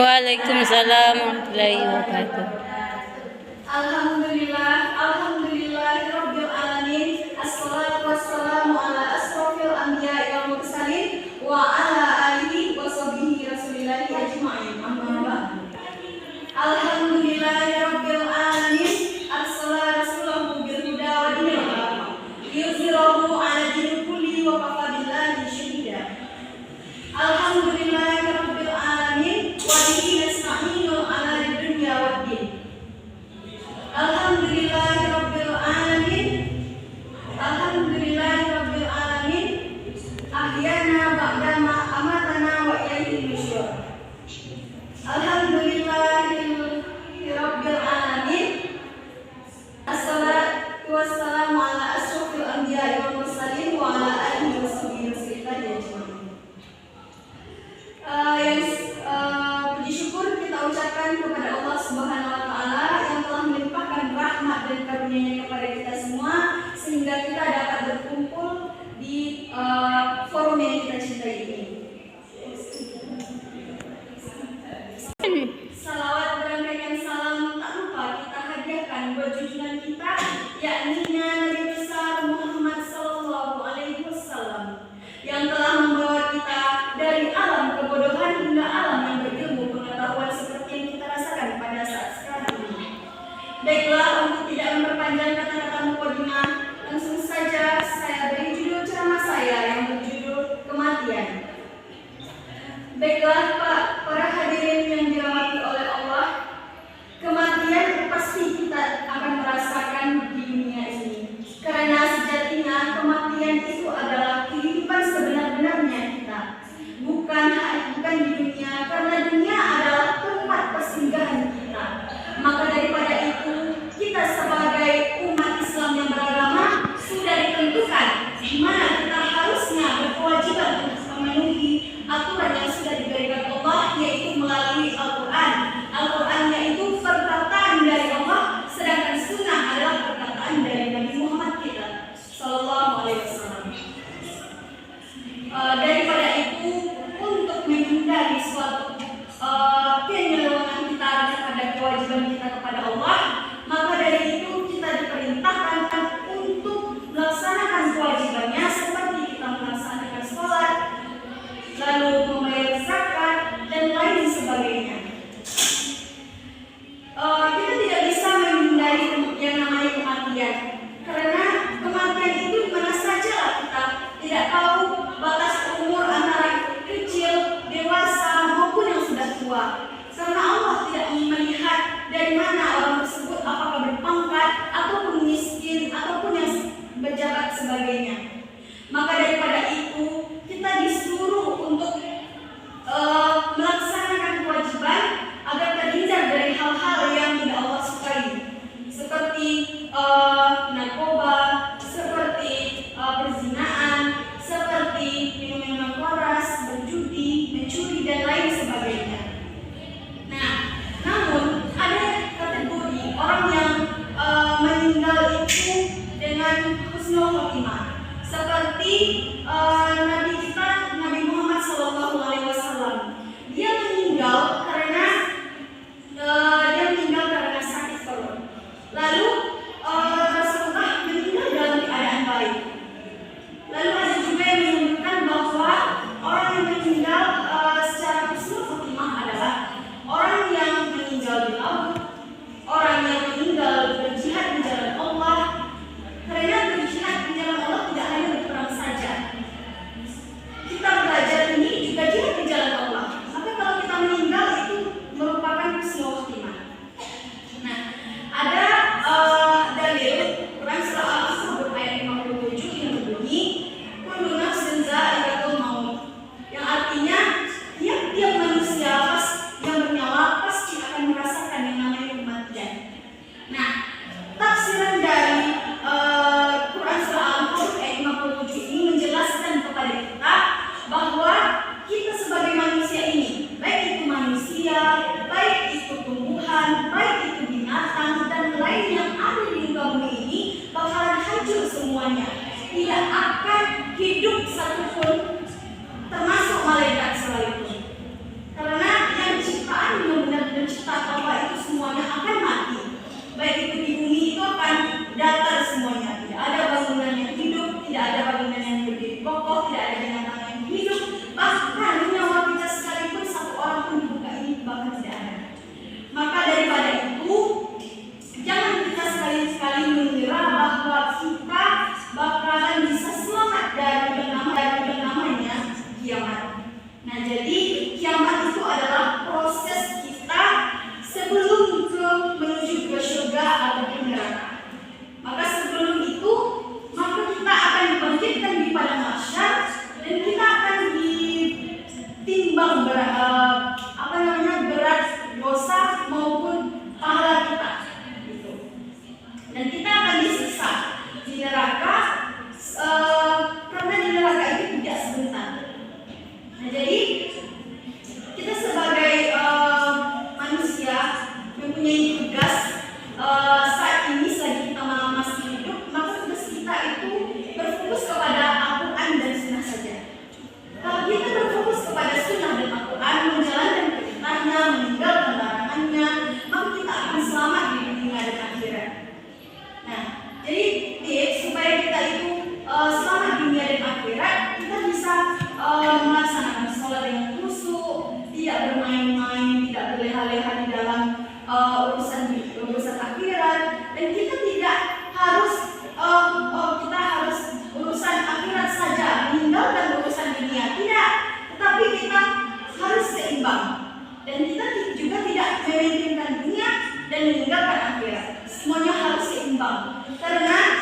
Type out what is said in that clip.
Waalaikumsalam warahmatullahi wabarakatuh. Alhamdulillahirabbil alamin. Assalatu wassalamu ala asrofil anbiya'i wal mursalin wa ala alihi wa sahbihi rasulillahi ajma'in. Amma ba'du. Alhamdulillahirabbil alamin. Arsala rasulahu bil huda wa dinil haq. Yuzhirahu ala dinil kulli wa kafa billahi shahida. Alhamdulillahirabbil alamin. Wa bihi nasta'inu ala dunya waddin. Alhamdulillahirabbil alamin. Alhamdulillahirabbil alamin. Ahyana ba'dama amatana wa ilaihi nusyur. Alhamdulillahirabbil alamin. Assalatu wassalamu ala asrofil anbiya'i wal mursalin wa ala alihi wa sahbihi ajma'in. Puji syukur kita ucapkan kepada Allah Subhanahu wa taala yang telah melimpahkan rahmat dan karunia-Nya kepada kita semua sehingga kita dapat berkumpul di forum yang kita cintai ini. Salawat berangkaian salam tak lupa kita hadiahkan buat junjungan kita, yakni Nabi besar Muhammad sallallahu alaihi wasallam yang telah membawa kita dari alam kebodohan hingga alam yang berilmu pengetahuan seperti yang kita rasakan pada saat sekarang ini. Baiklah, untuk tidak memperpanjang kata-kata mukadimah, langsung saja saya beri judul ceramah saya yang berjudul Kematian. Baiklah Pak, para hadirin yang dirahmati oleh Allah, kematian pasti kita akan merasakan di dunia ini. Karena sejatinya kematian itu adalah kehidupan sebenar-benarnya kita. Bukan di dunia, karena dunia adalah tempat persinggahan kita. Maka daripada itu, kita sebagai umat Islam yang beragama sudah ditentukan di mana kita harusnya berkewajiban untuk memenuhi aturan yang sudah diberikan Allah, yaitu melalui Al-Quran. Al-Qurannya itu perkataan dari Allah, sedangkan sunnah adalah perkataan dari Nabi Muhammad kita Sallallahu Alaihi Wasallam. Daripada itu, untuk menghindari suatu penyelewengan kita terhadap kewajiban kita kepada Allah, maka dari itu kita diperintahkan untuk melaksanakan kewajibannya seperti kita melaksanakan sholat, lalu membayar zakat dan lain sebagainya. Kita tidak bisa menghindari yang namanya kematian, karena kematian itu di mana saja kita tidak tahu batas umur antara kecil, dewasa maupun yang sudah tua. Karena Allah tidak melihat dari mana orang tersebut, apakah berpangkat ataupun miskin ataupun yang berjabat sebagainya. Maka daripada itu kita disuruh untuk melaksanakan kewajiban agar terhindar dari hal-hal yang tidak Allah sukai, seperti narkoba, seperti perzinaan, seperti minum-minuman keras, berjudi, mencuri dan lain sebagainya. Nah, namun ada kategori orang yang meninggal itu dengan husnul khotimah, seperti Nabi kita Nabi Muhammad Sallallahu Alaihi Wasallam. Dia meninggal karena sakit perut. Lalu Rasulullah meninggal dalam keadaan baik. Lalu ada juga yang menunjukkan bahwa orang yang meninggal secara husnul khotimah adalah orang yang meninggal di laut, orang yang meninggal berjihad di jalan Allah. Karena berjihad di jalan Allah tidak hanya berperang saja. Kita belajar ini juga jihad di jalan Allah. Maka kalau kita meninggal itu merupakan husnul khotimah. Nah, ada dalil Quran surah Al-Ankabut ayat 57 yang berbunyi kullu nafsin dha'iqatul maut, yang artinya tiap-tiap manusia yang bernyawa pasti akan merasakan yang namanya kematian. Nah, tafsiran dari Quran surah Al-Ankabut ayat 57 ini menjelaskan kepada kita bahwa kita sebagai manusia ini, baik itu manusia, baik itu tumbuhan, baik itu binatang dan lain yang ada di muka bumi ini bakalan hancur semuanya. Tidak akan hidup satupun, termasuk malaikat sekalipun. Karena yang ciptaan mementingkan dunia dan meninggalkan akhirat. Semuanya harus seimbang. Karena